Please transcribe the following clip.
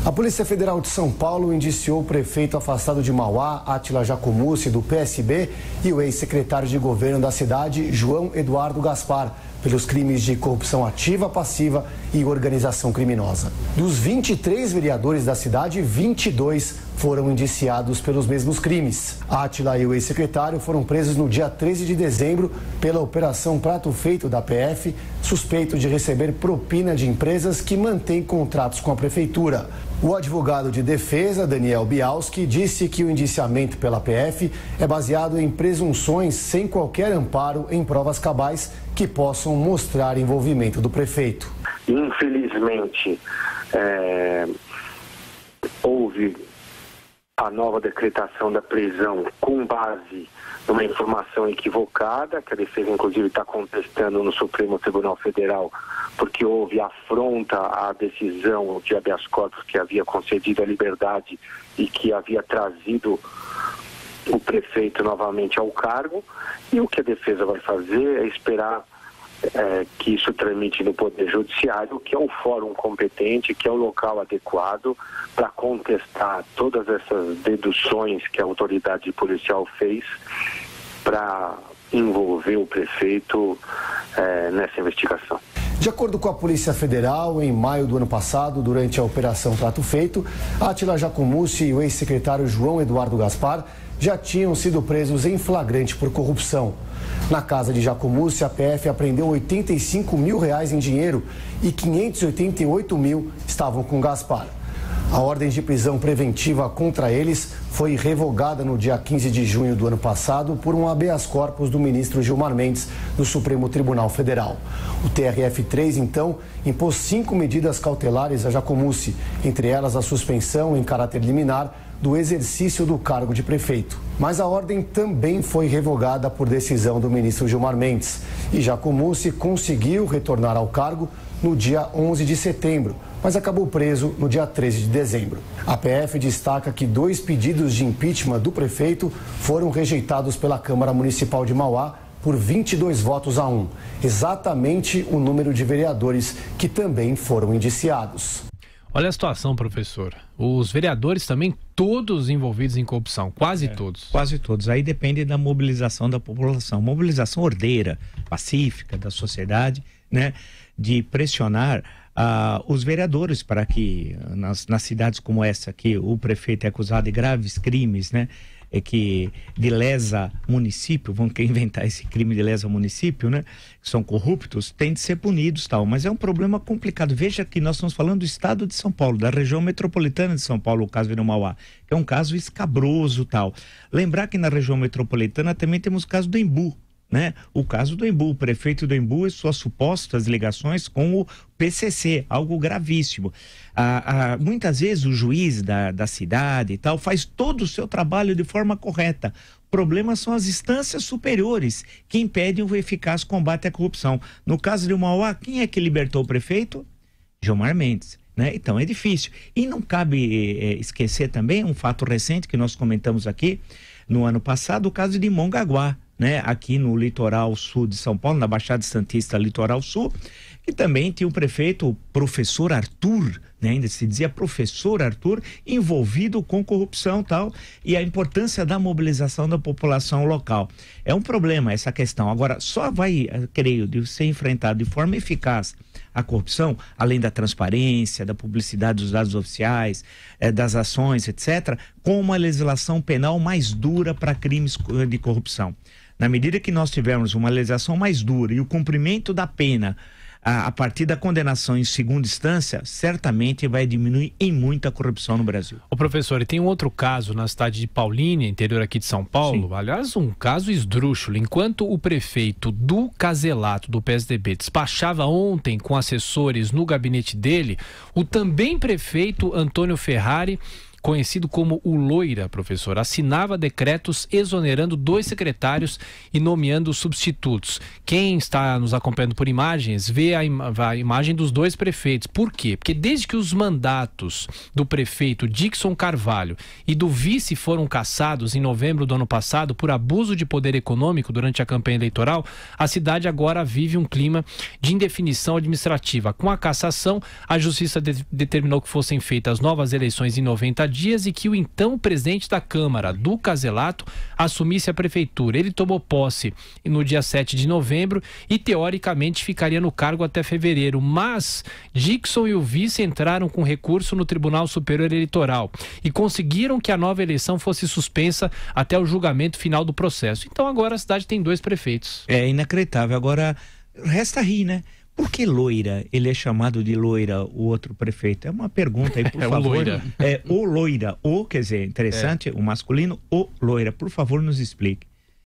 A Polícia Federal de São Paulo indiciou o prefeito afastado de Mauá, Átila Jacomuzzi, do PSB, e o ex-secretário de governo da cidade, João Eduardo Gaspar, pelos crimes de corrupção ativa, passiva e organização criminosa. Dos 23 vereadores da cidade, 22 foram indiciados pelos mesmos crimes. Átila e o ex-secretário foram presos no dia 13 de dezembro pela Operação Prato Feito da PF, suspeito de receber propina de empresas que mantêm contratos com a prefeitura. O advogado de defesa, Daniel Bialski, disse que o indiciamento pela PF é baseado em presunções sem qualquer amparo em provas cabais que possam mostrar envolvimento do prefeito. Infelizmente, houve a nova decretação da prisão com base numa informação equivocada, que a defesa inclusive está contestando no Supremo Tribunal Federal, porque houve afronta à decisão de habeas corpus que havia concedido a liberdade e que havia trazido o prefeito novamente ao cargo. E o que a defesa vai fazer é esperar que isso tramite no Poder Judiciário, que é o fórum competente, que é o local adequado para contestar todas essas deduções que a autoridade policial fez para envolver o prefeito nessa investigação. De acordo com a Polícia Federal, em maio do ano passado, durante a Operação Prato Feito, Átila Jacomuzzi e o ex-secretário João Eduardo Gaspar já tinham sido presos em flagrante por corrupção. Na casa de Jacomuzzi, a PF apreendeu R$85 mil em dinheiro e 588 mil estavam com Gaspar. A ordem de prisão preventiva contra eles foi revogada no dia 15 de junho do ano passado por um habeas corpus do ministro Gilmar Mendes, do Supremo Tribunal Federal. O TRF3, então, impôs 5 medidas cautelares a Jacomuzzi, entre elas a suspensão em caráter liminar do exercício do cargo de prefeito. Mas a ordem também foi revogada por decisão do ministro Gilmar Mendes e Jacomuzzi conseguiu retornar ao cargo no dia 11 de setembro, mas acabou preso no dia 13 de dezembro. A PF destaca que 2 pedidos de impeachment do prefeito foram rejeitados pela Câmara Municipal de Mauá por 22 votos a 1, exatamente o número de vereadores que também foram indiciados. Olha a situação, professor. Os vereadores também, todos envolvidos em corrupção, quase todos. Quase todos. Aí depende da mobilização da população. Mobilização ordeira, pacífica da sociedade, né? De pressionar os vereadores para que nas cidades como essa, que o prefeito é acusado de graves crimes, né? De lesa município, vamos inventar esse crime de lesa município, né? Que são corruptos, tem de ser punidos, tal. Mas é um problema complicado. Veja que nós estamos falando do estado de São Paulo, da região metropolitana de São Paulo, o caso de Mauá, que é um caso escabroso, tal. Lembrar que na região metropolitana também temos o caso do Embu, né? O caso do Embu, o prefeito do Embu e suas supostas ligações com o PCC, algo gravíssimo. Muitas vezes o juiz da cidade e tal faz todo o seu trabalho de forma correta. O problema são as instâncias superiores que impedem o eficaz combate à corrupção. No caso de Mauá, quem é que libertou o prefeito? Gilmar Mendes, né? Então é difícil. E não cabe esquecer também um fato recente que nós comentamos aqui no ano passado, o caso de Mongaguá, né? Aqui no litoral sul de São Paulo, na Baixada Santista, litoral sul, que também tinha o prefeito, o professor Arthur, né? Ainda se dizia professor Arthur, envolvido com corrupção e tal, e a importância da mobilização da população local. É um problema essa questão. Agora, só vai, creio, de ser enfrentado de forma eficaz a corrupção, além da transparência, da publicidade dos dados oficiais, das ações, etc., com uma legislação penal mais dura para crimes de corrupção. Na medida que nós tivermos uma legislação mais dura e o cumprimento da pena a partir da condenação em segunda instância, certamente vai diminuir em muito a corrupção no Brasil. Ô professor, e tem um outro caso na cidade de Paulínia, interior aqui de São Paulo. Sim. Aliás, um caso esdrúxulo. Enquanto o prefeito do Caselato, do PSDB, despachava ontem com assessores no gabinete dele, o também prefeito Antônio Ferrari conhecido como o Loira, professor, assinava decretos exonerando 2 secretários e nomeando substitutos. Quem está nos acompanhando por imagens vê a imagem dos 2 prefeitos. Por quê? Porque desde que os mandatos do prefeito Dixon Carvalho e do vice foram cassados em novembro do ano passado por abuso de poder econômico durante a campanha eleitoral, a cidade agora vive um clima de indefinição administrativa. Com a cassação, a Justiça determinou que fossem feitas novas eleições em 90 dias e que o então presidente da Câmara, do Caselato, assumisse a prefeitura. Ele tomou posse no dia 7 de novembro e, teoricamente, ficaria no cargo até fevereiro. Mas Dixon e o vice entraram com recurso no Tribunal Superior Eleitoral e conseguiram que a nova eleição fosse suspensa até o julgamento final do processo. Então agora a cidade tem 2 prefeitos. É inacreditável. Agora, resta rir, né? Por que Loira? Ele é chamado de Loira, o outro prefeito? É uma pergunta aí, por favor. O Loira. O Loira. O, quer dizer, interessante, o masculino, o Loira. Por favor, nos explique.